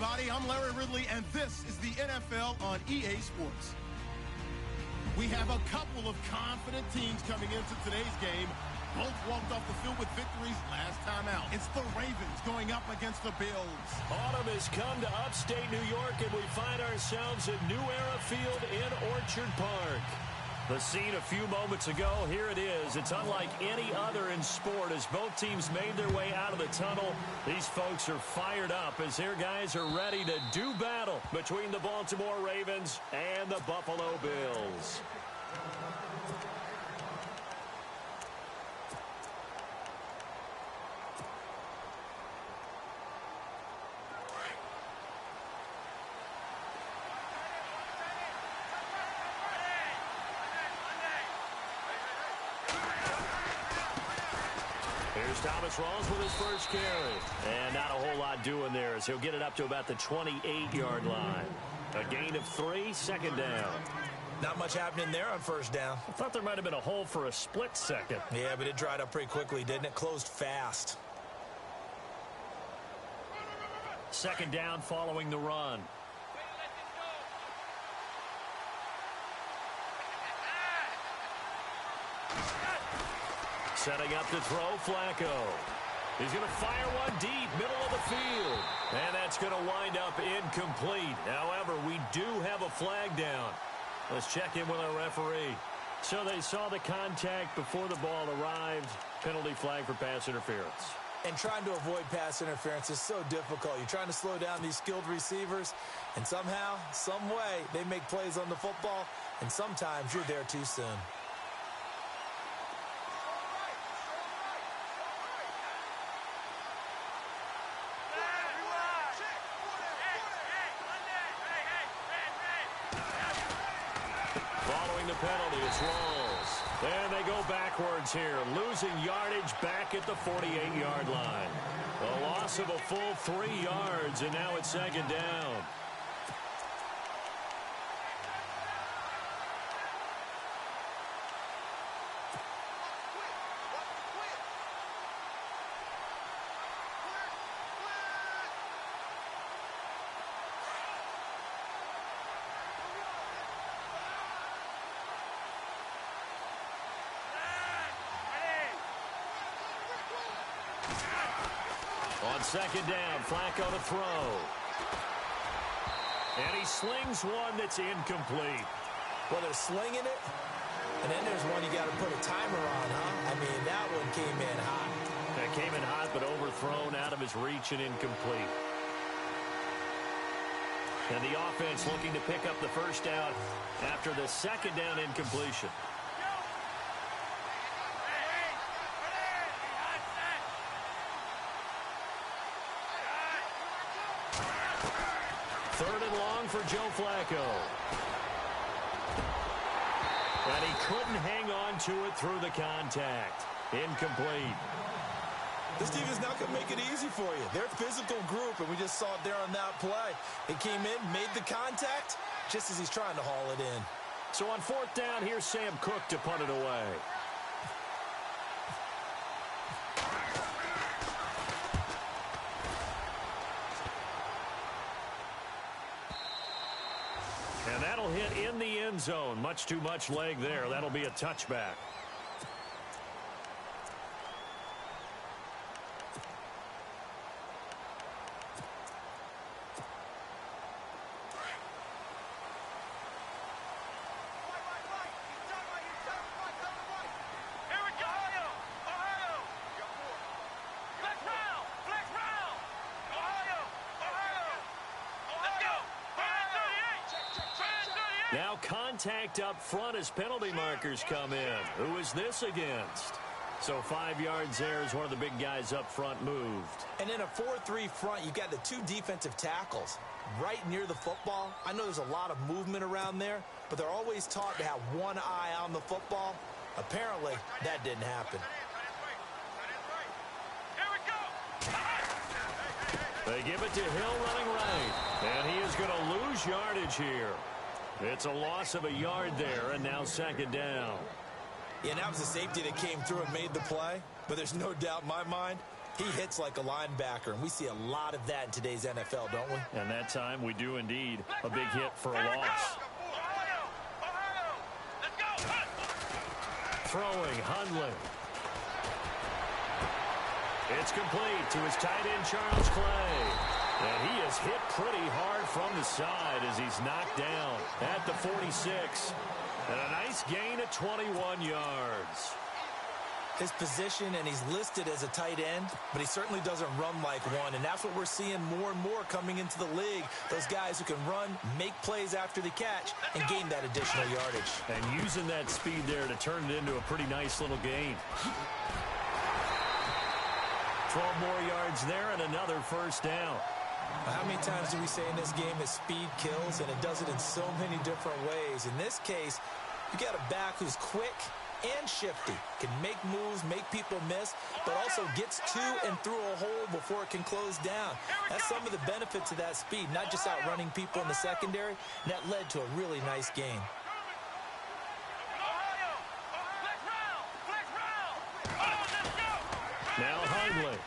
everybody. I'm Larry Ridley, and this is the NFL on EA Sports. We have a couple of confident teams coming into today's game. Both walked off the field with victories last time out. It's the Ravens going up against the Bills. Autumn has come to upstate New York, and we find ourselves at New Era Field in Orchard Park. The scene a few moments ago, here it is. It's unlike any other in sport as both teams made their way out of the tunnel. These folks are fired up as their guys are ready to do battle between the Baltimore Ravens and the Buffalo Bills. Here's Thomas Rawls with his first carry. And not a whole lot doing there as he'll get it up to about the 28-yard line. A gain of 3, second down. Not much happening there on first down. I thought there might have been a hole for a split second. Yeah, but it dried up pretty quickly, didn't it? Closed fast. Second down following the run. Setting up to throw, Flacco. He's going to fire one deep, middle of the field. And that's going to wind up incomplete. However, we do have a flag down. Let's check in with our referee. So they saw the contact before the ball arrived. Penalty flag for pass interference. And trying to avoid pass interference is so difficult. You're trying to slow down these skilled receivers, and somehow, some way, they make plays on the football, and sometimes you're there too soon. Following the penalty, it's Rawls. And they go backwards here, losing yardage back at the 48-yard line. A loss of a full 3 yards, and now it's second down. On second down, Flacco to throw. And he slings one that's incomplete. Well, they're slinging it, and then there's one you got to put a timer on, huh? I mean, that one came in hot. That came in hot, but overthrown out of his reach and incomplete. And the offense looking to pick up the first down after the second down incompletion. Third and long for Joe Flacco. And he couldn't hang on to it through the contact. Incomplete. This defense not going to make it easy for you. They're a physical group, and we just saw it there on that play. They came in, made the contact, just as he's trying to haul it in. So on fourth down, here's Sam Cook to punt it away. And that'll hit in the end zone. Much too much leg there. That'll be a touchback. Now contact up front as penalty markers come in. Who is this against? So 5 yards there as one of the big guys up front moved. And in a 4-3 front, you got the 2 defensive tackles right near the football. I know there's a lot of movement around there, but they're always taught to have one eye on the football. Apparently, that didn't happen. They give it to Hill running right. And he is going to lose yardage here. It's a loss of a yard there, and now second down. Yeah, and that was the safety that came through and made the play. But there's no doubt in my mind, He hits like a linebacker, and we see a lot of that in today's NFL, don't we? And that time we do indeed. A big hit for a loss. Throwing, Hundley. It's complete to his tight end, Charles Clay. And he is hit pretty hard from the side as he's knocked down at the 46. And a nice gain of 21 yards. His position, and he's listed as a tight end, but he certainly doesn't run like one, and that's what we're seeing more and more coming into the league. Those guys who can run, make plays after the catch, and gain that additional yardage. And using that speed there to turn it into a pretty nice little gain. 12 more yards there and another first down. How many times do we say in this game that speed kills, and it does it in so many different ways? In this case, you got a back who's quick and shifty, can make moves, make people miss, but also gets to and through a hole before it can close down. That's some of the benefits of that speed, not just outrunning people in the secondary. That led to a really nice game. Now Hundley.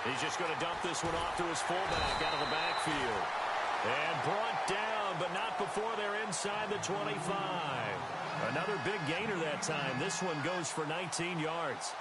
He's just going to dump this one off to his fullback out of the backfield. And brought down, but not before they're inside the 25. Another big gainer that time. This one goes for 19 yards.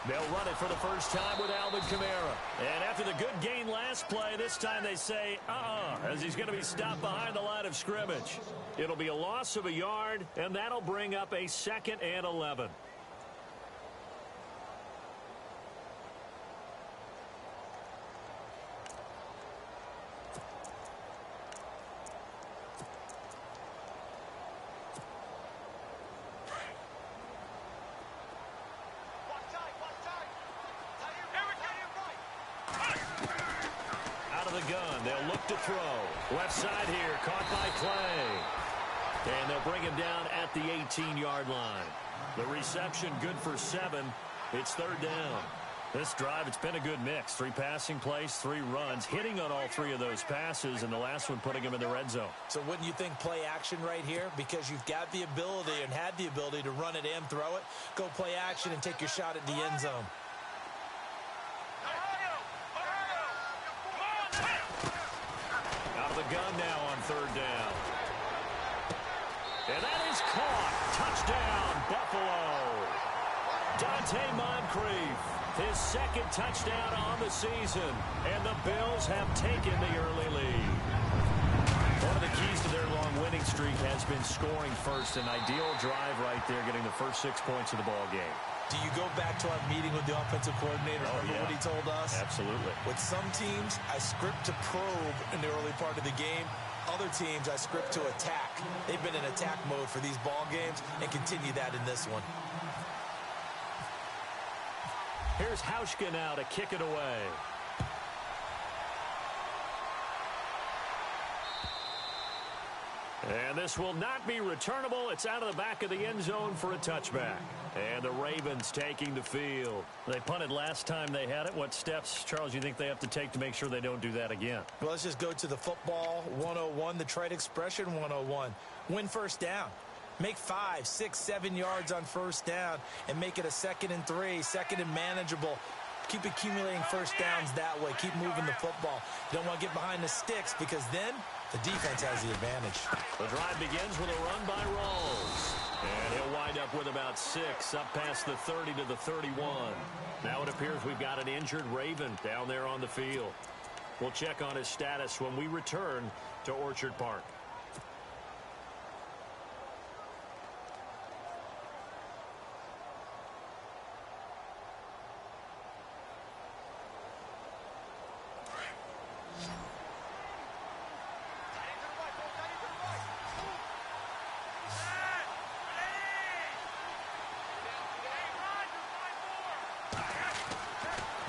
They'll run it for the first time with Alvin Kamara. And after the good gain last play, this time they say, as he's going to be stopped behind the line of scrimmage. It'll be a loss of a yard, and that'll bring up a 2nd and 11. They'll look to throw. Left side here, caught by Clay. And they'll bring him down at the 18-yard line. The reception good for 7. It's 3rd down. This drive, it's been a good mix. 3 passing plays, 3 runs, hitting on all 3 of those passes, and the last one putting him in the red zone. So wouldn't you think play action right here? Because you've got the ability and had the ability to run it and throw it. Go play action and take your shot at the end zone. The gun now on 3rd down. And that is caught. Touchdown, Buffalo. Dante Moncrief, his 2nd touchdown on the season. And the Bills have taken the early lead. One of the keys to their long winning streak has been scoring first. An ideal drive right there, getting the first 6 points of the ball game. Do you go back to our meeting with the offensive coordinator? Remember what he told us? Absolutely. With some teams, I script to probe in the early part of the game. Other teams, I script to attack. They've been in attack mode for these ball games and continue that in this one. Here's Hauschka now to kick it away. And this will not be returnable. It's out of the back of the end zone for a touchback. And the Ravens taking the field. They punted last time they had it. What steps, Charles, you think they have to take to make sure they don't do that again? Well, let's just go to the football 101, the trite expression 101. Win first down. Make 5, 6, 7 yards on first down and make it a 2nd and 3, 2nd and manageable. Keep accumulating first downs that way. Keep moving the football. You don't want to get behind the sticks because then the defense has the advantage. The drive begins with a run by Rawls. And he'll wind up with about 6 up past the 30 to the 31. Now it appears we've got an injured Raven down there on the field. We'll check on his status when we return to Orchard Park.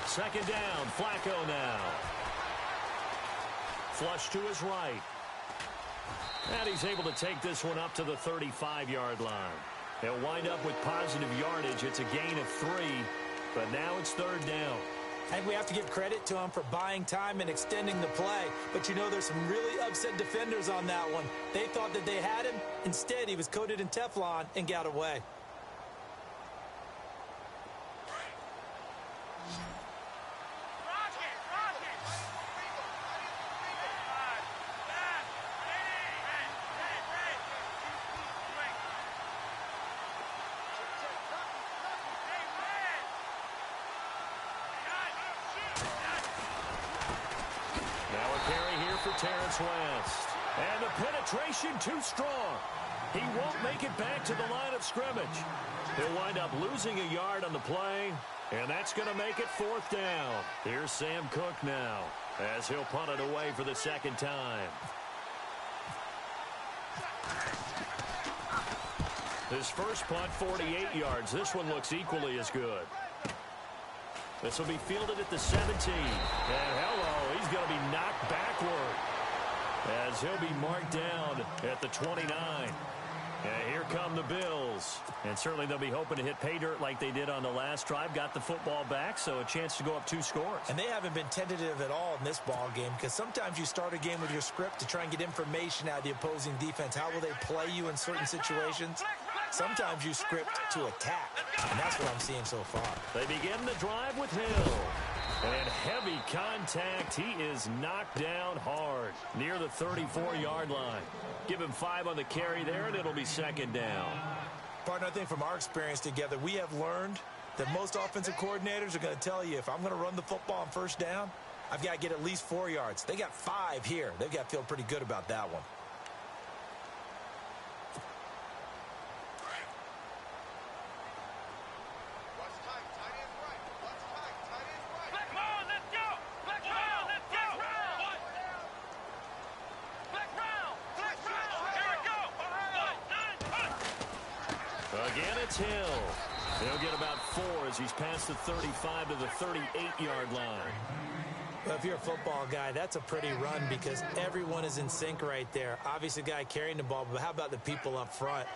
Second down, Flacco now. Flush to his right. And he's able to take this one up to the 35-yard line. They'll wind up with positive yardage. It's a gain of 3, but now it's 3rd down. I think we have to give credit to him for buying time and extending the play. But, you know, there's some really upset defenders on that one. They thought that they had him. Instead, he was coated in Teflon and got away. Terrence West. And the penetration too strong. He won't make it back to the line of scrimmage. He'll wind up losing a yard on the play, and that's going to make it 4th down. Here's Sam Cook now as he'll punt it away for the 2nd time. His first punt, 48 yards. This one looks equally as good. This will be fielded at the 17. And hello, he's going to be knocked backward as he'll be marked down at the 29. And here come the Bills. And certainly they'll be hoping to hit pay dirt like they did on the last drive. Got the football back, so a chance to go up 2 scores. And they haven't been tentative at all in this ball game, because sometimes you start a game with your script to try and get information out of the opposing defense. How will they play you in certain situations? Sometimes you script to attack, and that's what I'm seeing so far. They begin the drive with Hill. And heavy contact. He is knocked down hard near the 34-yard line. Give him 5 on the carry there, and it'll be 2nd down. Partner, I think from our experience together, we have learned that most offensive coordinators are going to tell you, if I'm going to run the football on 1st down, I've got to get at least 4 yards. They got 5 here. They've got to feel pretty good about that one. Again, it's Hill. He'll get about 4 as he's past the 35 to the 38-yard line. Well, if you're a football guy, that's a pretty run because everyone is in sync right there. Obviously, the guy carrying the ball, but how about the people up front?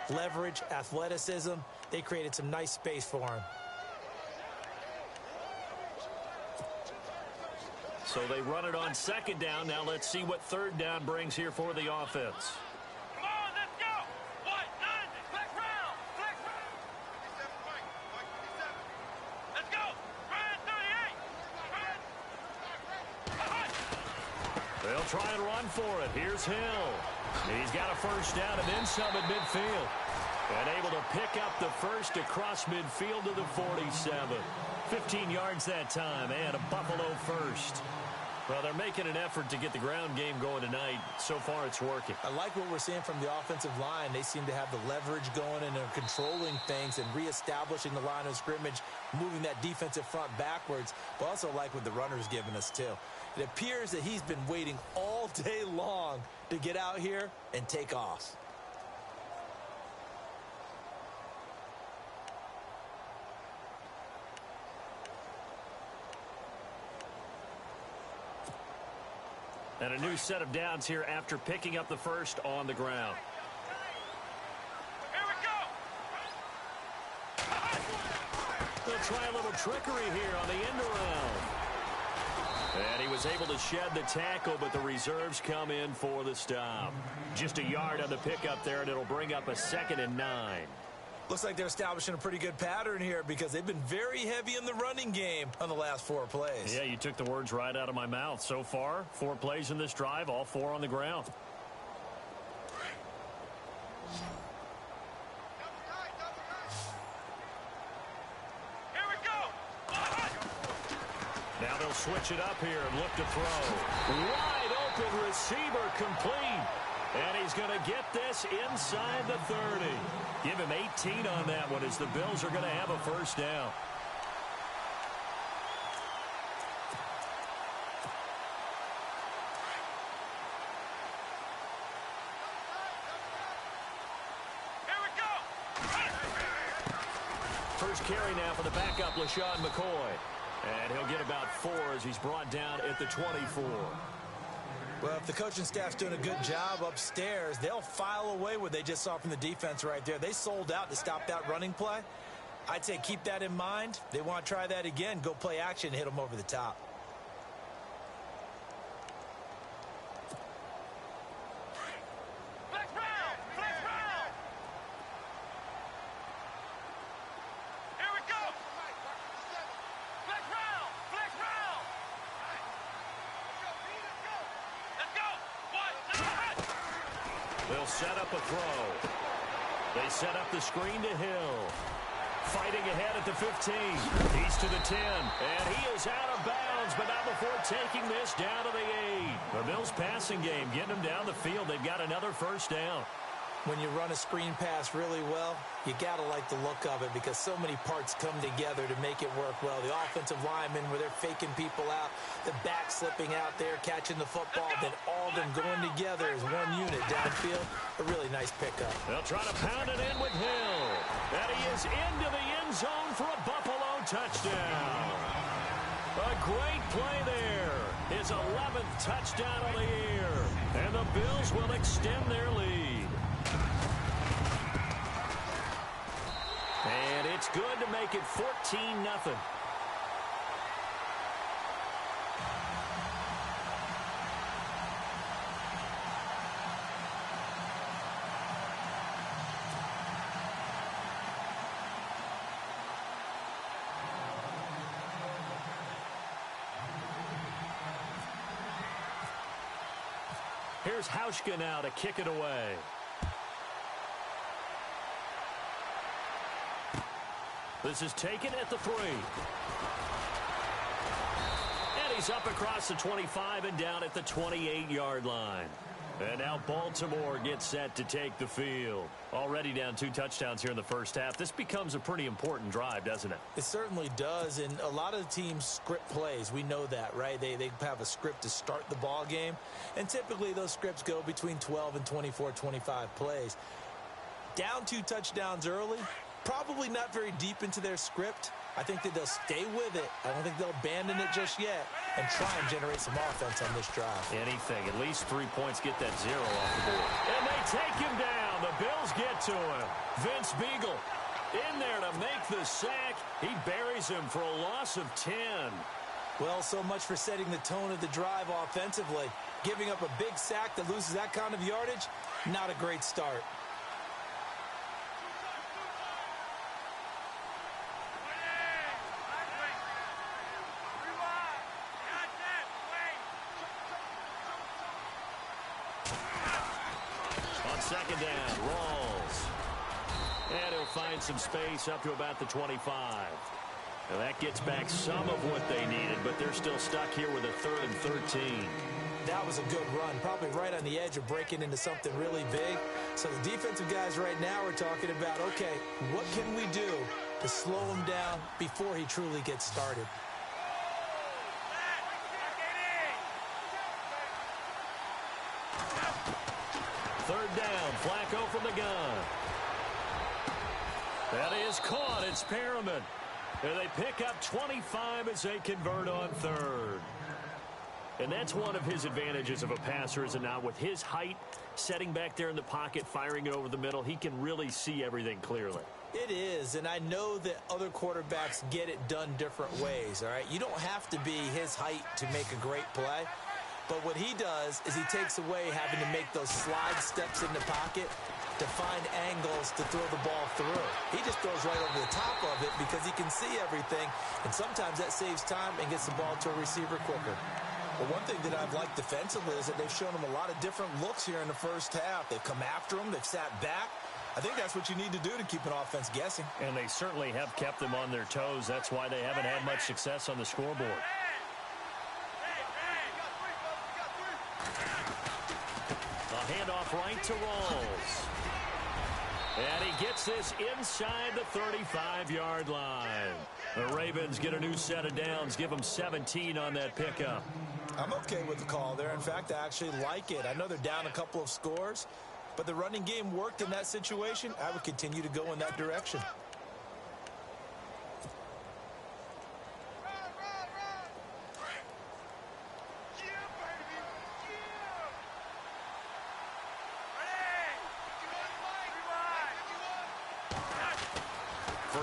Leverage, athleticism, they created some nice space for him. So they run it on 2nd down. Now let's see what 3rd down brings here for the offense. They'll try and run for it. Here's Hill. He's got a 1st down and then some at midfield. And able to pick up the 1st across midfield to the 47. 15 yards that time and a Buffalo 1st. Well, they're making an effort to get the ground game going tonight. So far, it's working. I like what we're seeing from the offensive line. They seem to have the leverage going, and they're controlling things and reestablishing the line of scrimmage, moving that defensive front backwards, but also like what the runner's giving us, too. It appears that he's been waiting all day long to get out here and take off. And a new set of downs here after picking up the 1st on the ground. Here we go. They'll try a little trickery here on the end around. And he was able to shed the tackle, but the reserves come in for the stop. Just a yard on the pickup there, and it'll bring up a 2nd and 9. Looks like they're establishing a pretty good pattern here because they've been very heavy in the running game on the last 4 plays. Yeah, you took the words right out of my mouth. So far, 4 plays in this drive, all 4 on the ground. Here we go. Now they'll switch it up here and look to throw. Wide open receiver complete. And he's going to get this inside the 30. Give him 18 on that one as the Bills are going to have a 1st down. Here we go. First carry now for the backup, LaShawn McCoy. And he'll get about 4 as he's brought down at the 24. Well, if the coaching staff's doing a good job upstairs, they'll file away what they just saw from the defense right there. They sold out to stop that running play. I'd say keep that in mind. They want to try that again. Go play action and hit them over the top. Flex round! Flex round! Here we go! Flex round! Flex round! Let's go! One, two, They'll set up a throw. They set up the screen to Hill. Fighting ahead at the 15. He's to the 10. And he is out of bounds, but not before taking this down to the 8. The Bills passing game getting them down the field. They've got another first down. When you run a screen pass really well, you got to like the look of it because so many parts come together to make it work well. The offensive linemen, where they're faking people out, the back slipping out there, catching the football, then all of them going together as one unit downfield. A really nice pickup. They'll try to pound it in with Hill. And he is into the end zone for a Buffalo touchdown. A great play there. His 11th touchdown of the year. And the Bills will extend their lead. And it's good to make it 14-0. Here's Hauschka now to kick it away. This is taken at the 3. And he's up across the 25 and down at the 28-yard line. And now Baltimore gets set to take the field. Already down 2 touchdowns here in the first half. This becomes a pretty important drive, doesn't it? It certainly does, and a lot of the teams script plays. We know that, right? They have a script to start the ball game, and typically those scripts go between 12 and 24, 25 plays. Down 2 touchdowns early, probably not very deep into their script. I think that they'll stay with it. I don't think they'll abandon it just yet and try and generate some offense on this drive. Anything. At least 3 points, get that 0 off the board. And they take him down. The Bills get to him. Vince Beagle in there to make the sack. He buries him for a loss of 10. Well, so much for setting the tone of the drive offensively. Giving up a big sack that loses that kind of yardage, not a great start. Second down, Rawls. And he'll find some space up to about the 25. Now that gets back some of what they needed, but they're still stuck here with a 3rd and 13. That was a good run, probably right on the edge of breaking into something really big. So the defensive guys right now are talking about, okay, what can we do to slow him down before he truly gets started? Third down, Flacco from the gun. That is caught. It's Perriman. And they pick up 25 as they convert on 3rd. And that's one of his advantages of a passer, is it not? With his height, setting back there in the pocket, firing it over the middle, he can really see everything clearly. It is, and I know that other quarterbacks get it done different ways, all right? You don't have to be his height to make a great play. But what he does is he takes away having to make those slide steps in the pocket to find angles to throw the ball through. He just throws right over the top of it because he can see everything, and sometimes that saves time and gets the ball to a receiver quicker. But one thing that I've liked defensively is that they've shown him a lot of different looks here in the first half. They've come after him. They've sat back. I think that's what you need to do to keep an offense guessing. And they certainly have kept them on their toes. That's why they haven't had much success on the scoreboard. A handoff right to Rawls. And he gets this inside the 35-yard line. The Ravens get a new set of downs, give them 17 on that pickup. I'm okay with the call there. In fact, I actually like it. I know they're down a couple of scores, but the running game worked in that situation. I would continue to go in that direction.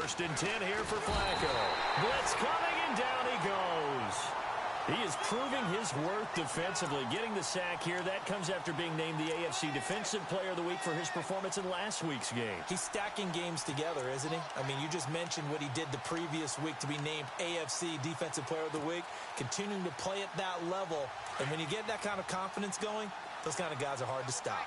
First and 10 here for Flacco. Blitz coming, and down he goes. He is proving his worth defensively. Getting the sack here, that comes after being named the AFC Defensive Player of the Week for his performance in last week's game. He's stacking games together, isn't he? I mean, you just mentioned what he did the previous week to be named AFC Defensive Player of the Week, continuing to play at that level. And when you get that kind of confidence going, those kind of guys are hard to stop.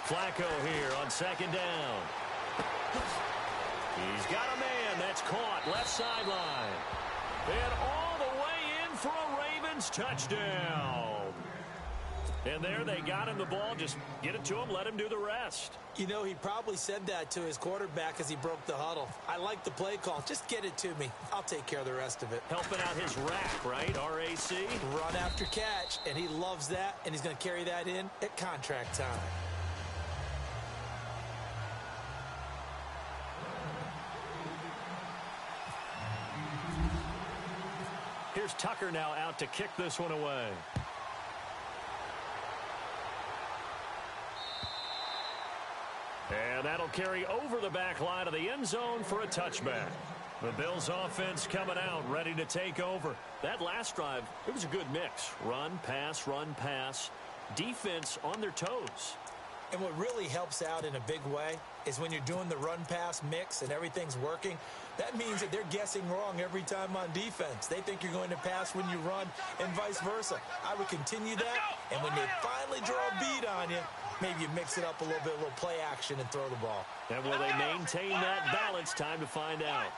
Flacco here on second down. He's got a man that's caught left sideline. And all the way in for a Ravens touchdown. And there they got him the ball. Just get it to him, let him do the rest. You know, he probably said that to his quarterback as he broke the huddle. I like the play call. Just get it to me. I'll take care of the rest of it. Helping out his rack, right? R-A-C? Run after catch, and he loves that, and he's going to carry that in at contract time. Here's Tucker now out to kick this one away. And that'll carry over the back line of the end zone for a touchback. The Bills offense coming out, ready to take over. That last drive, it was a good mix. Run, pass, defense on their toes. And what really helps out in a big way is when you're doing the run-pass mix and everything's working, that means that they're guessing wrong every time on defense. They think you're going to pass when you run and vice versa. I would continue that, and when they finally draw a beat on you, maybe you mix it up a little bit, a little play action and throw the ball. And will they maintain that balance? Time to find out.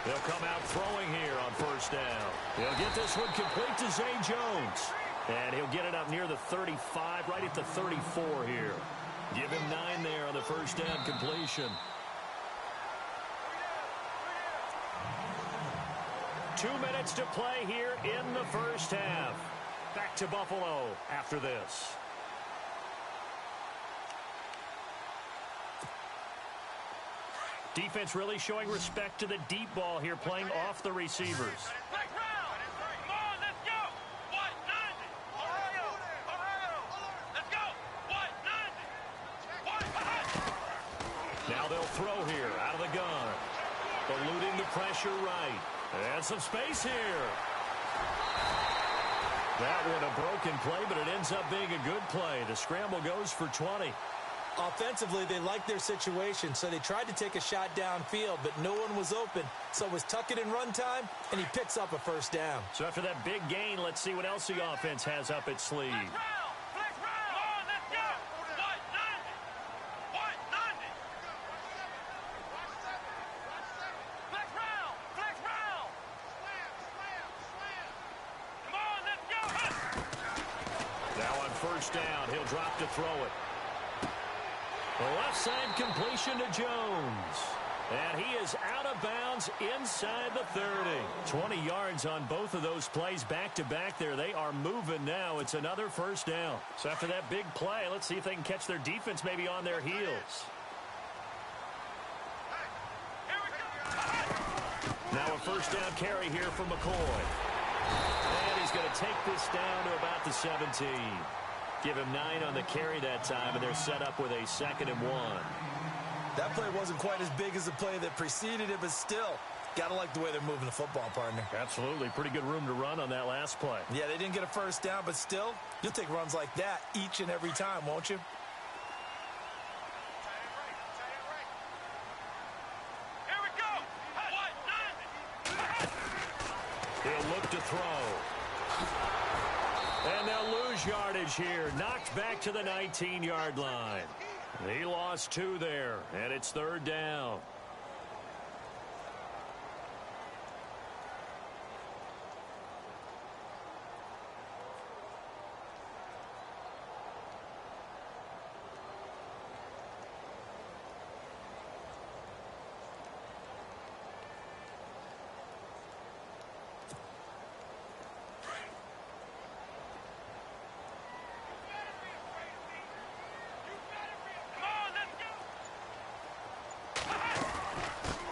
They'll come out throwing here on first down. He'll get this one complete to Zay Jones. And he'll get it up near the 35, right at the 34 here. Give him 9 there on the first down completion. 2 minutes to play here in the first half. Back to Buffalo after this. Defense really showing respect to the deep ball here, playing off the receivers. Now they'll throw here out of the gun. Eluding the pressure right. And some space here. That one a broken play, but it ends up being a good play. The scramble goes for 20. Offensively, they liked their situation, so they tried to take a shot downfield, but no one was open. So it was tuck it in run time, and he picks up a first down. So after that big gain, let's see what else the offense has up its sleeve. First down, he'll drop to throw it. The left side completion to Jones. And he is out of bounds inside the 30. 20 yards on both of those plays back-to-back there. They are moving now. It's another first down. So after that big play, let's see if they can catch their defense maybe on their heels. Now a first down carry here for McCoy. And he's going to take this down to about the 17. Give him 9 on the carry that time, and they're set up with a 2nd and 1. That play wasn't quite as big as the play that preceded it, but still, gotta like the way they're moving the football, partner. Absolutely. Pretty good room to run on that last play. Yeah, they didn't get a first down, but still, you'll take runs like that each and every time, won't you? Here we go. He'll look to throw. And they'll lose yardage here. Knocked back to the 19-yard line. He lost 2 there, and it's 3rd down.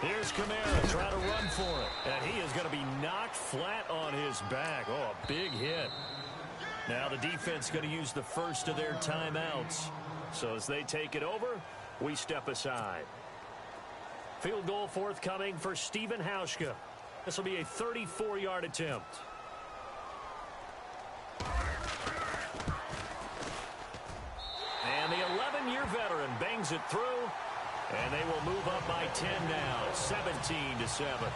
Here's Kamara trying to run for it. And he is going to be knocked flat on his back. Oh, a big hit. Now the defense going to use the first of their timeouts. So as they take it over, we step aside. Field goal forthcoming for Stephen Hauschka. This will be a 34-yard attempt. And the 11-year veteran bangs it through. And they will move up by 10 now, 17-7.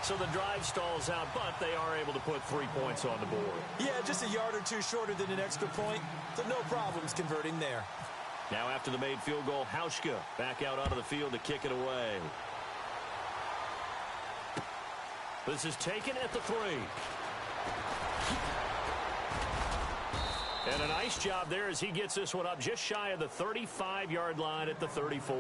So the drive stalls out, but they are able to put 3 points on the board. Yeah, just a yard or two shorter than an extra point, so no problems converting there. Now after the made field goal, Hauschka back out onto the field to kick it away. This is taken at the 3. And a nice job there as he gets this one up just shy of the 35-yard line at the 34.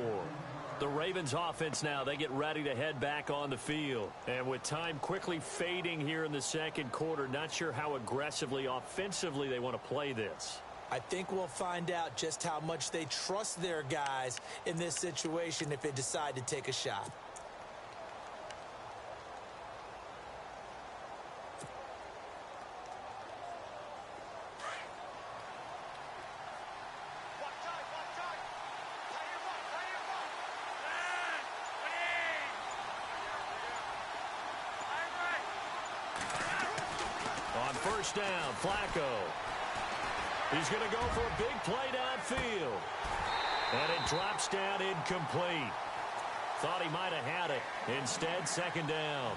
The Ravens offense now, they get ready to head back on the field. And with time quickly fading here in the second quarter, not sure how aggressively, offensively they want to play this. I think we'll find out just how much they trust their guys in this situation if they decide to take a shot. On first down, Flacco. He's going to go for a big play downfield. And it drops down incomplete. Thought he might have had it. Instead, second down.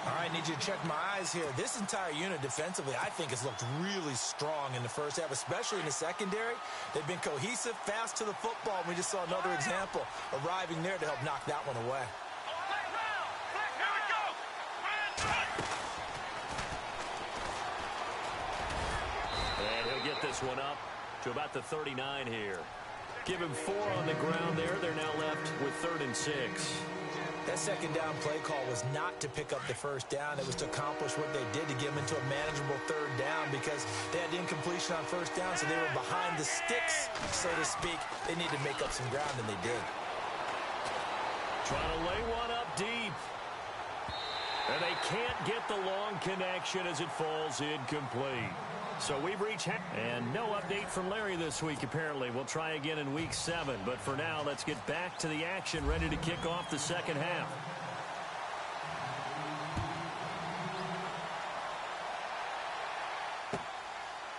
All right, need you to check my eyes here. This entire unit defensively, I think, has looked really strong in the first half, especially in the secondary. They've been cohesive, fast to the football. We just saw another example arriving there to help knock that one away. And he'll get this one up to about the 39 here. Give him 4 on the ground there. They're now left with 3rd and 6. That second down play call was not to pick up the first down. It was to accomplish what they did to get them into a manageable 3rd down because they had incompletion on first down, so they were behind the sticks, so to speak. They needed to make up some ground, and they did. Trying to lay one up deep. And they can't get the long connection as it falls incomplete. So we've reached, and no update from Larry this week, apparently. We'll try again in week 7. But for now, let's get back to the action, ready to kick off the second half.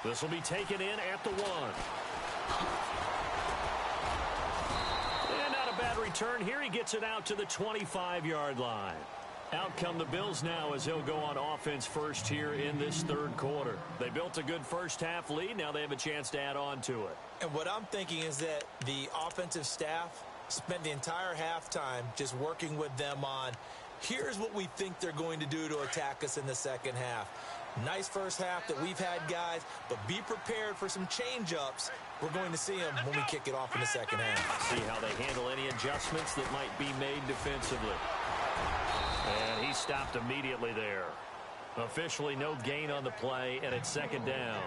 This will be taken in at the 1. And not a bad return here. He gets it out to the 25-yard line. Out come the Bills now as they'll go on offense first here in this 3rd quarter. They built a good first half lead. Now they have a chance to add on to it. And what I'm thinking is that the offensive staff spent the entire halftime just working with them on, here's what we think they're going to do to attack us in the second half. Nice first half that we've had, guys, but be prepared for some change-ups. We're going to see them when we kick it off in the second half. See how they handle any adjustments that might be made defensively. And he stopped immediately there. Officially no gain on the play, and it's second down.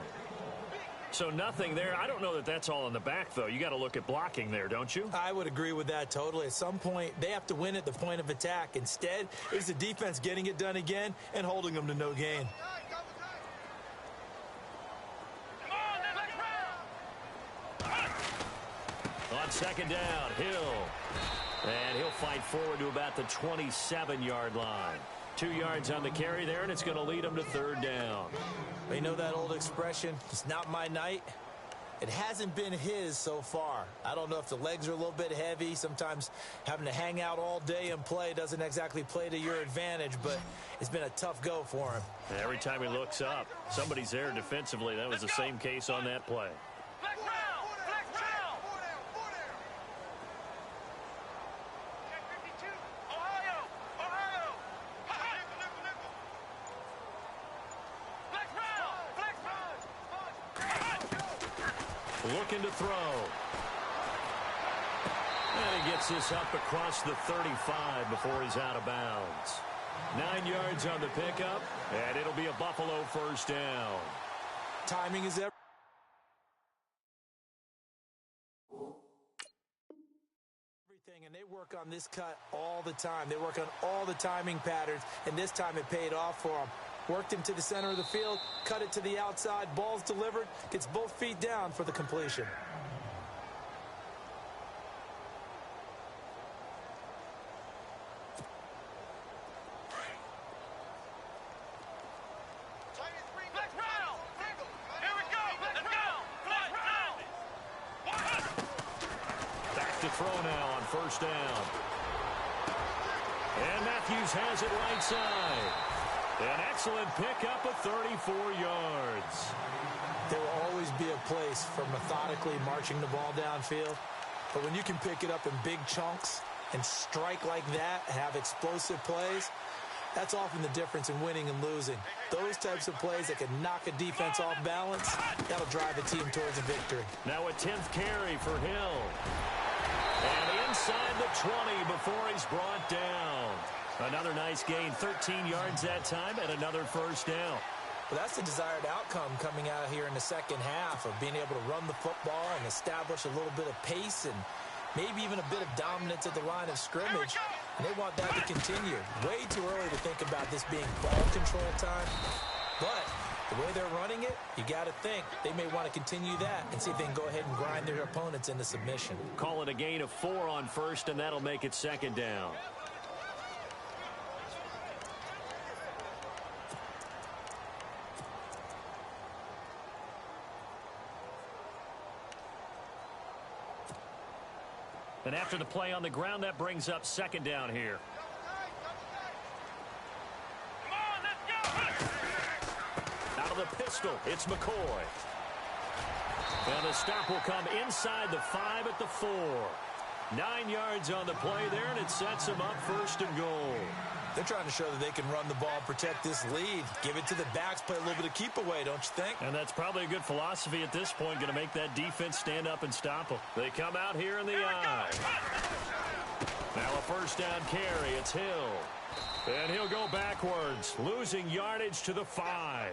So nothing there. I don't know that that's all in the back, though. You got to look at blocking there, don't you? I would agree with that totally. At some point, they have to win at the point of attack. Instead, it's the defense getting it done again and holding them to no gain. On second down, Hill. And he'll fight forward to about the 27-yard line. 2 yards on the carry there, and it's going to lead him to 3rd down. You know that old expression, it's not my night? It hasn't been his so far. I don't know if the legs are a little bit heavy. Sometimes having to hang out all day and play doesn't exactly play to your advantage, but it's been a tough go for him. Every time he looks up, somebody's there defensively. That was the same case on that play. Looking to throw. And he gets this up across the 35 before he's out of bounds. 9 yards on the pickup, and it'll be a Buffalo first down. Timing is everything, and they work work on this cut all the time. They work on all the timing patterns, and this time it paid off for them. Worked him to the center of the field, cut it to the outside, ball's delivered, gets both feet down for the completion. Throw now on first down. And Matthews has it right side. An excellent pickup of 34 yards. There will always be a place for methodically marching the ball downfield. But when you can pick it up in big chunks and strike like that, have explosive plays, that's often the difference in winning and losing. Those types of plays that can knock a defense off balance, that'll drive a team towards a victory. Now a 10th carry for Hill. And inside the 20 before he's brought down. Another nice gain, 13 yards that time, and another first down. Well, that's the desired outcome coming out here in the second half, of being able to run the football and establish a little bit of pace and maybe even a bit of dominance at the line of scrimmage. And they want that to continue. Way too early to think about this being ball control time. But the way they're running it, you got to think they may want to continue that and see if they can go ahead and grind their opponents into submission. Call it a gain of 4 on first, and that'll make it second down. And after the play on the ground, that brings up second down here. Out of the pistol, it's McCoy. And the stop will come inside the 5 at the 4. 9 yards on the play there, and it sets them up first and goal. They're trying to show that they can run the ball, protect this lead. Give it to the backs, play a little bit of keep away, don't you think? And that's probably a good philosophy at this point, going to make that defense stand up and stop them. They come out here in the eye. Now a first down carry, it's Hill. And he'll go backwards, losing yardage to the 5.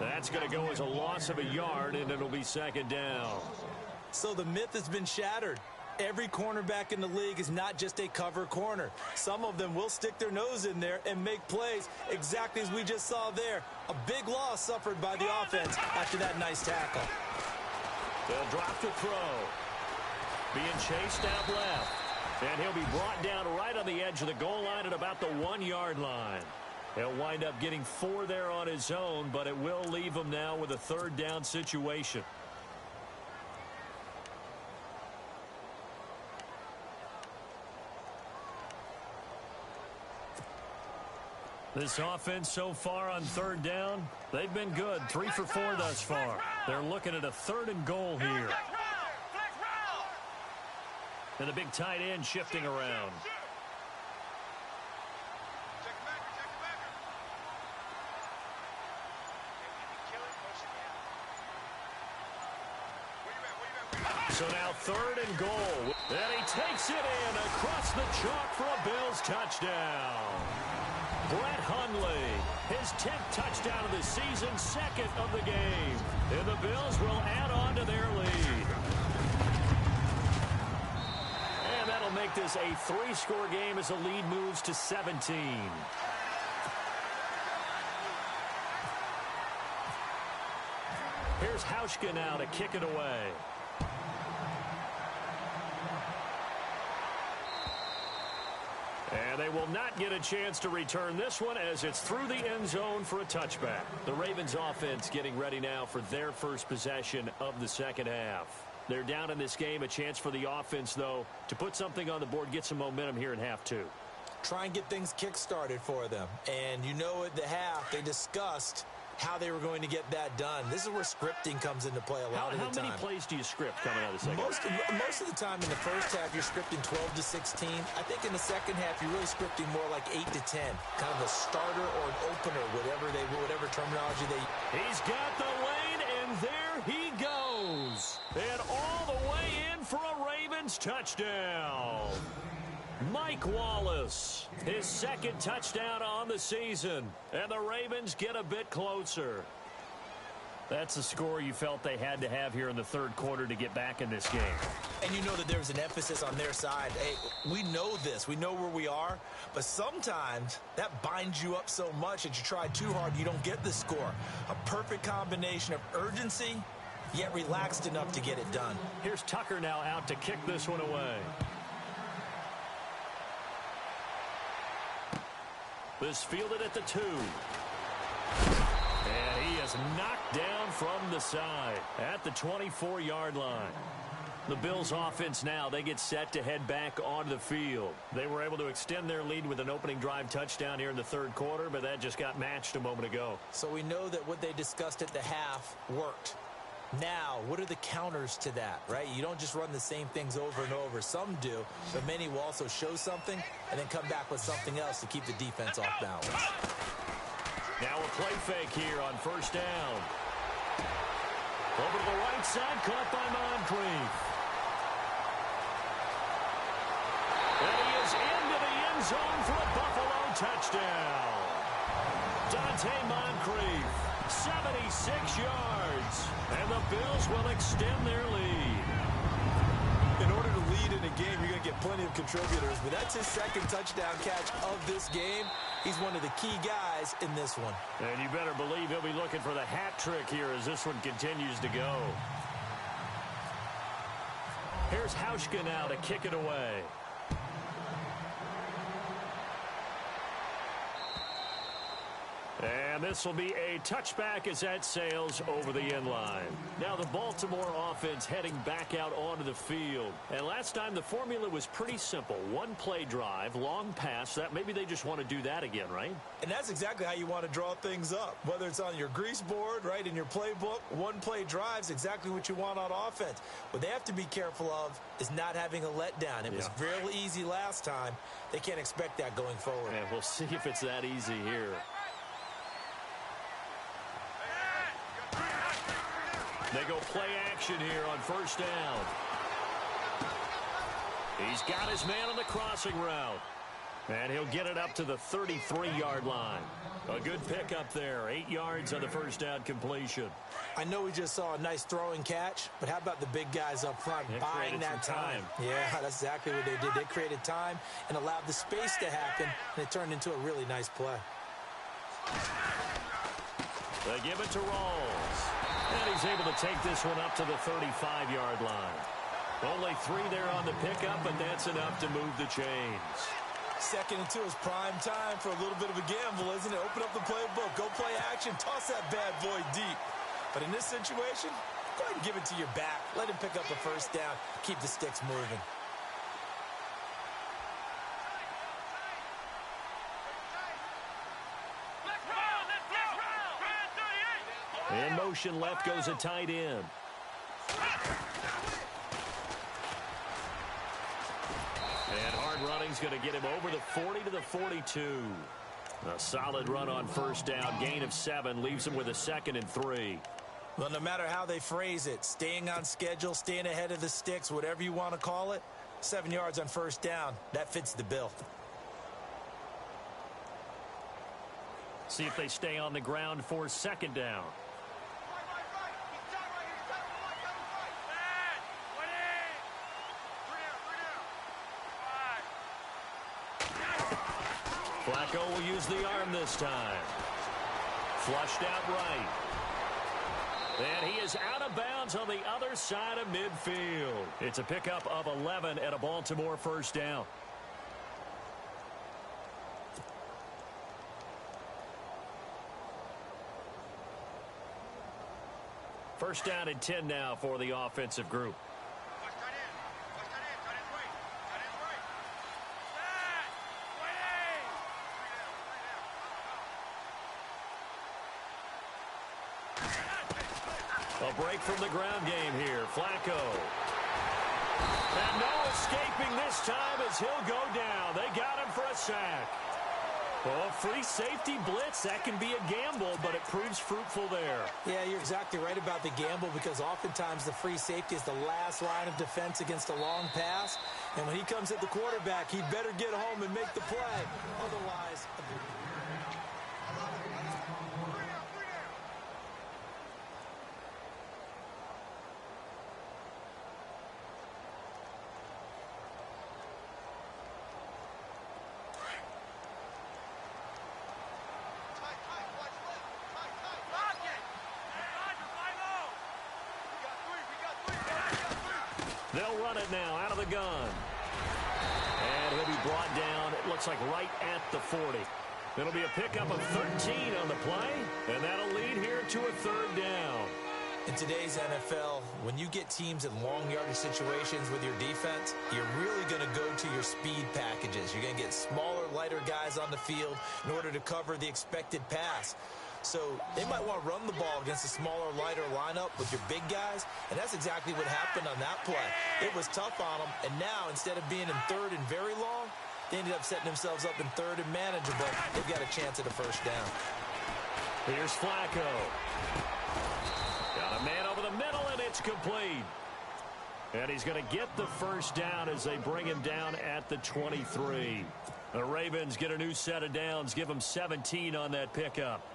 That's going to go as a loss of a yard, and it'll be second down. So the myth has been shattered. Every cornerback in the league is not just a cover corner. Some of them will stick their nose in there and make plays exactly as we just saw there. A big loss suffered by the offense after that nice tackle. They'll drop to throw. Being chased out left. And he'll be brought down right on the edge of the goal line at about the 1-yard line. He'll wind up getting 4 there on his own, but it will leave him now with a third down situation. This offense so far on third down, they've been good. 3 for 4 thus far. They're looking at a 3rd and goal here. And the big tight end shifting around. So now 3rd and goal. And he takes it in across the chalk for a Bills touchdown. Brett Hundley, his 10th touchdown of the season, 2nd of the game. And the Bills will add on to their lead. And that'll make this a 3-score game as the lead moves to 17. Here's Hauschka now to kick it away. And they will not get a chance to return this one as it's through the end zone for a touchback. The Ravens offense getting ready now for their first possession of the second half. They're down in this game. A chance for the offense, though, to put something on the board, get some momentum here in half 2. Try and get things kick-started for them. And you know at the half, they discussed how they were going to get that done. This is where scripting comes into play a lot of the time. How many plays do you script coming out of the second half? Most of the time in the first half, you're scripting 12 to 16. I think in the second half, you're really scripting more like 8 to 10. Kind of a starter or an opener, whatever terminology they... He's got the lane, and there he goes. And all the way in for a Ravens touchdown. Mike Wallace, his 2nd touchdown on the season, and the Ravens get a bit closer. That's the score you felt they had to have here in the third quarter to get back in this game. And you know that there's an emphasis on their side. Hey, we know this. We know where we are. But sometimes that binds you up so much that you try too hard, you don't get the score. A perfect combination of urgency, yet relaxed enough to get it done. Here's Tucker now out to kick this one away. This fielded at the 2. And he is knocked down from the side at the 24-yard line. The Bills offense now, they get set to head back onto the field. They were able to extend their lead with an opening drive touchdown here in the third quarter, but that just got matched a moment ago. So we know that what they discussed at the half worked. Now, what are the counters to that, right? You don't just run the same things over and over. Some do, but many will also show something and then come back with something else to keep the defense off balance. Now a play fake here on first down. Over to the right side, caught by Moncrief. And he is into the end zone for a Buffalo touchdown. Dante Moncrief, 76 yards. And the Bills will extend their lead. In order to lead in a game, you're going to get plenty of contributors, but that's his second touchdown catch of this game. He's one of the key guys in this one. And you better believe he'll be looking for the hat trick here as this one continues to go. Here's Hauschka now to kick it away. And this will be a touchback as that sails over the end line. Now the Baltimore offense heading back out onto the field. And last time the formula was pretty simple. One play drive, long pass. That maybe they just want to do that again, right? And that's exactly how you want to draw things up. Whether it's on your grease board, right, in your playbook, one play drive's exactly what you want on offense. What they have to be careful of is not having a letdown. It was real easy last time. They can't expect that going forward. And we'll see if it's that easy here. They go play action here on first down. He's got his man on the crossing route. And he'll get it up to the 33-yard line. A good pickup there. 8 yards on the first down completion. I know we just saw a nice throwing catch, but how about the big guys up front buying that time? Yeah, that's exactly what they did. They created time and allowed the space to happen, and it turned into a really nice play. They give it to Rawls. And he's able to take this one up to the 35-yard line. Only 3 there on the pickup, but that's enough to move the chains. 2nd and 2 is prime time for a little bit of a gamble, isn't it? Open up the playbook, go play action, toss that bad boy deep. But in this situation, go ahead and give it to your back. Let him pick up a first down, keep the sticks moving. In motion left goes a tight end. And hard running's going to get him over the 40 to the 42. A solid run on first down. Gain of 7 leaves him with a 2nd and 3. Well, no matter how they phrase it, staying on schedule, staying ahead of the sticks, whatever you want to call it, 7 yards on first down, that fits the bill. See if they stay on the ground for 2nd down. Flacco will use the arm this time. Flushed out right. And he is out of bounds on the other side of midfield. It's a pickup of 11 at a Baltimore first down. First down and 10 now for the offensive group. A break from the ground game here. Flacco. And no escaping this time as he'll go down. They got him for a sack. Well, free safety blitz, that can be a gamble, but it proves fruitful there. Yeah, you're exactly right about the gamble because oftentimes the free safety is the last line of defense against a long pass. And when he comes at the quarterback, he'd better get home and make the play. Otherwise... They'll run it now out of the gun. And he'll be brought down, it looks like right at the 40. It'll be a pickup of 13 on the play, and that'll lead here to a third down. In today's NFL, when you get teams in long yardage situations with your defense, you're really going to go to your speed packages. You're going to get smaller, lighter guys on the field in order to cover the expected pass. So they might want to run the ball against a smaller, lighter lineup with your big guys, and that's exactly what happened on that play. It was tough on them, and now instead of being in third and very long, they ended up setting themselves up in third and manageable. They've got a chance at a first down. Here's Flacco. Got a man over the middle, and it's complete. And he's going to get the first down as they bring him down at the 23. The Ravens get a new set of downs, give them 17 on that pickup.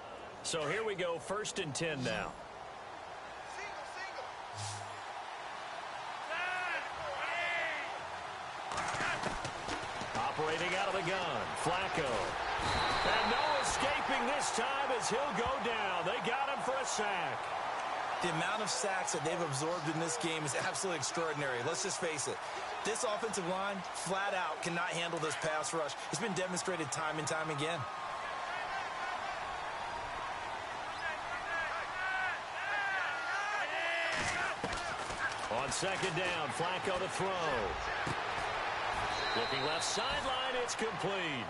So here we go, 1st and 10 now. Operating out of the gun, Flacco. And no escaping this time as he'll go down. They got him for a sack. The amount of sacks that they've absorbed in this game is absolutely extraordinary. Let's just face it. This offensive line, flat out, cannot handle this pass rush. It's been demonstrated time and time again. On 2nd down, Flacco to throw. Looking left sideline, it's complete.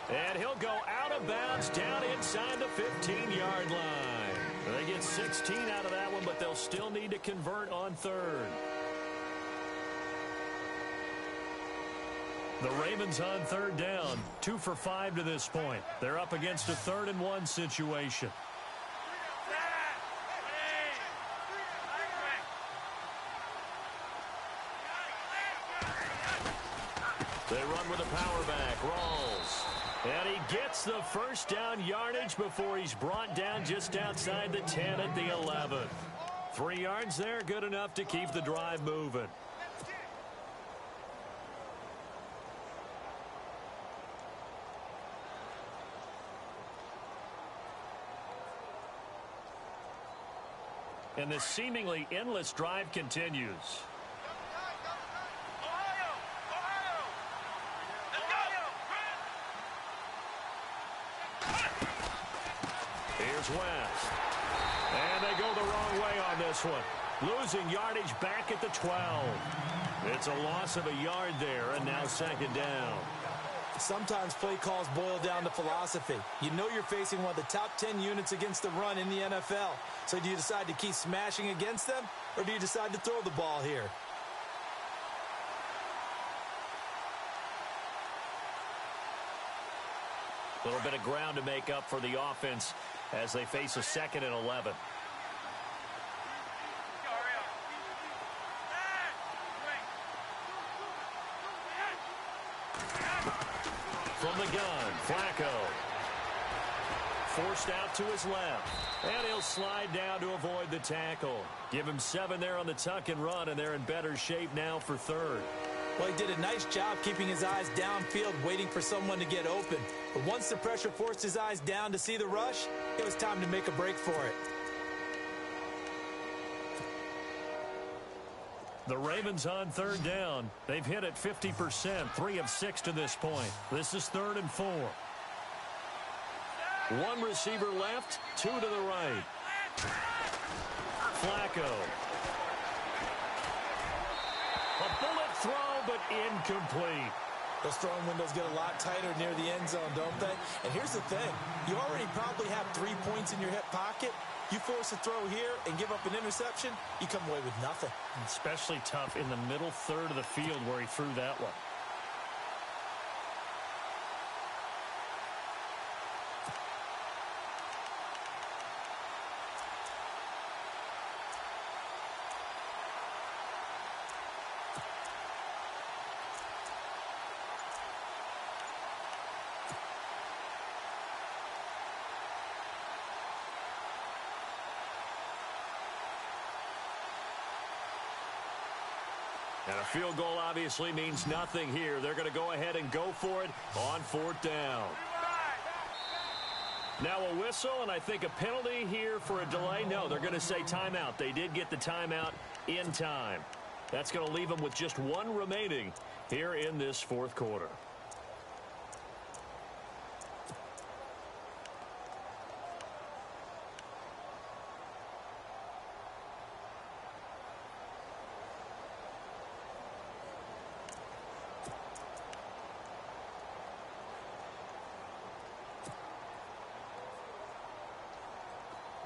And he'll go out of bounds down inside the 15-yard line. They get 16 out of that one, but they'll still need to convert on 3rd. The Ravens on 3rd down, 2 for 5 to this point. They're up against a 3rd and 1 situation. They run with a power back, Rawls. And he gets the first down yardage before he's brought down just outside the 10 at the 11. 3 yards there, good enough to keep the drive moving. And this seemingly endless drive continues. West. And they go the wrong way on this one. Losing yardage back at the 12. It's a loss of a yard there, and now 2nd down. Sometimes play calls boil down to philosophy. You know you're facing one of the top 10 units against the run in the NFL. So do you decide to keep smashing against them, or do you decide to throw the ball here? A little bit of ground to make up for the offense as they face a 2nd and 11. From the gun, Flacco. Forced out to his left. And he'll slide down to avoid the tackle. Give him 7 there on the tuck and run, and they're in better shape now for 3rd. Well, he did a nice job keeping his eyes downfield, waiting for someone to get open. But once the pressure forced his eyes down to see the rush, it was time to make a break for it. The Ravens on 3rd down. They've hit it 50%, 3 of 6 to this point. This is 3rd and 4. 1 receiver left, 2 to the right. Flacco. A bullet throw, but incomplete. Those throwing windows get a lot tighter near the end zone, don't they? And here's the thing. You already probably have 3 points in your hip pocket. You force a throw here and give up an interception, you come away with nothing. Especially tough in the middle third of the field where he threw that one. And a field goal obviously means nothing here. They're going to go ahead and go for it on 4th down. Now a whistle, and I think a penalty here for a delay. No, they're going to say timeout. They did get the timeout in time. That's going to leave them with just one remaining here in this fourth quarter.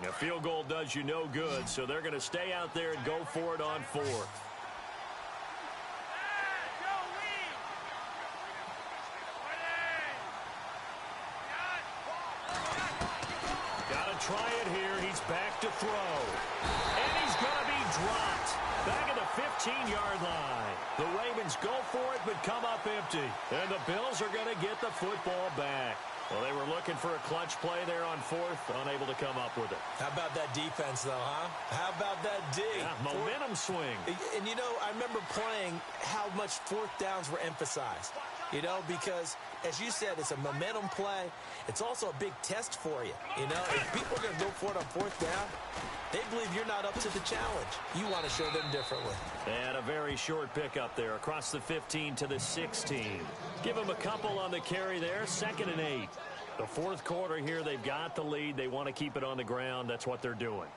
A field goal does you no good, so they're going to stay out there and go for it on fourth. Got to try it here. He's back to throw. And he's going to be dropped. Back at the 15-yard line. The Ravens go for it but come up empty. And the Bills are going to get the football back. Well, they were looking for a clutch play there on fourth, unable to come up with it. How about that defense, though, huh? How about that D? Yeah, momentum swing. And, you know, I remember playing how much fourth downs were emphasized. You know, because, as you said, it's a momentum play. It's also a big test for you. You know, if people are going to go for it on fourth down, they believe you're not up to the challenge. You want to show them differently. And a very short pickup there across the 15 to the 16. Give them a couple on the carry there, 2nd and 8. The fourth quarter here, they've got the lead. They want to keep it on the ground. That's what they're doing.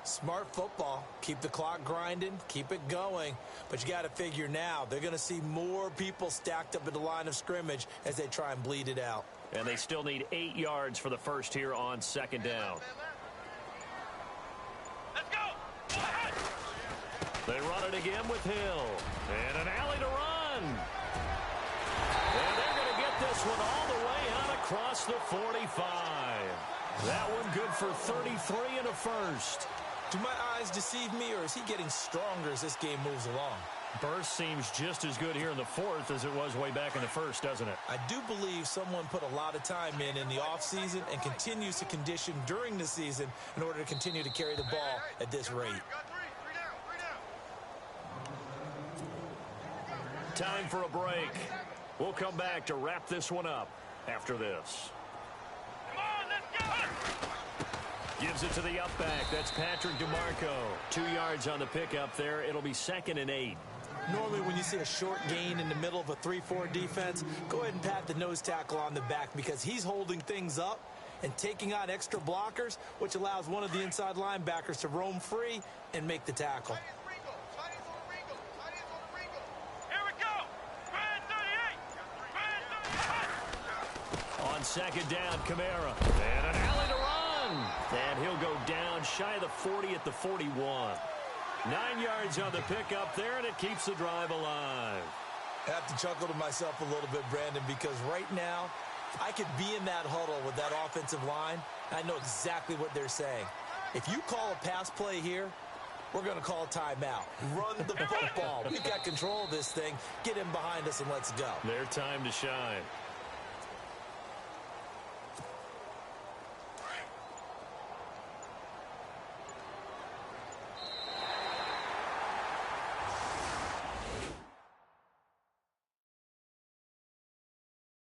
Smart football. Keep the clock grinding. Keep it going. But you got to figure now, they're going to see more people stacked up at the line of scrimmage as they try and bleed it out. And they still need 8 yards for the first here on 2nd down. Let's go! They run it again with Hill. And an alley to run. And they're going to get this one all the way out across the 45. That one good for 33 and a first. Do my eyes deceive me, or is he getting stronger as this game moves along? Burst seems just as good here in the fourth as it was way back in the first, doesn't it? I do believe someone put a lot of time in the offseason and continues to condition during the season in order to continue to carry the ball at this rate. Time for a break. We'll come back to wrap this one up after this. Come on, let's go! Gives it to the up back. That's Patrick DeMarco. 2 yards on the pickup there. It'll be 2nd and 8. Normally when you see a short gain in the middle of a 3-4 defense, go ahead and pat the nose tackle on the back because he's holding things up and taking on extra blockers, which allows one of the inside linebackers to roam free and make the tackle. Here we go! Brad 38! On 2nd down, Kamara. And an alley to run. And he'll go down shy of the 40 at the 41. 9 yards on the pickup there, and it keeps the drive alive. I have to chuckle to myself a little bit, Brandon, because right now I could be in that huddle with that offensive line. I know exactly what they're saying. If you call a pass play here, we're going to call a timeout. Run the football. We've got control of this thing. Get in behind us and let's go. Their time to shine.